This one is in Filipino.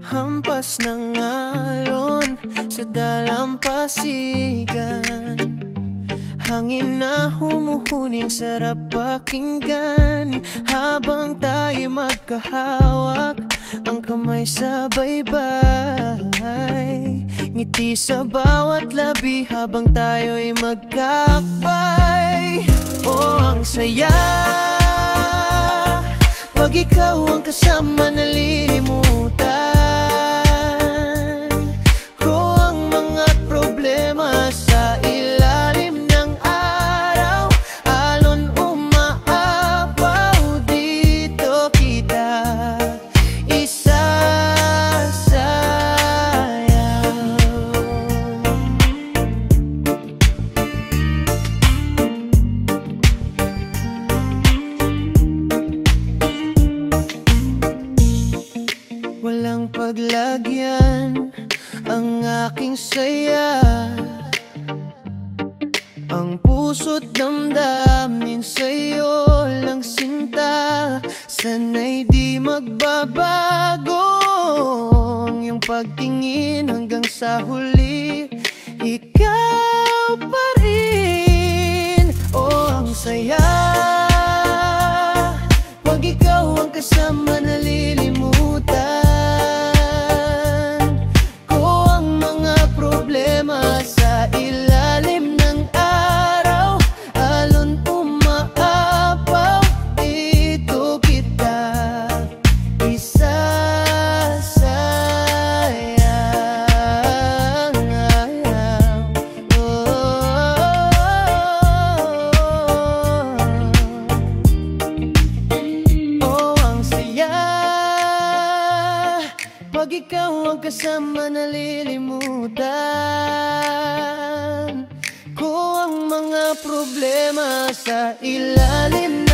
Hampas ng alon sa dalampasigan, hangin na humuhuning sarap pakinggan. Habang tayo magkahawak, ang kamay sa baybay, ngiti sa bawat labi habang tayo'y magkakbay. Oh, ang saya pag ikaw ang kasama, nalilimutan ko ang mga problema sa ilalim ng araw. Alon umaapaw, dito kita isasayaw. Walang paglagyan ang aking saya, ang puso't damdamin sa'yo lang sinta. Sana'y di magbabago ang iyong pagtingin hanggang sa huli, ikaw pa rin. Oh, ang saya pag ikaw ang kasama, nalilimutan ko ang mga problema sa ilalim ng araw. Alon umaapaw, dito kita isasayang. Oh, ang saya pag ikaw ang kasama, nalilimutan ko ang mga problema sa ilalim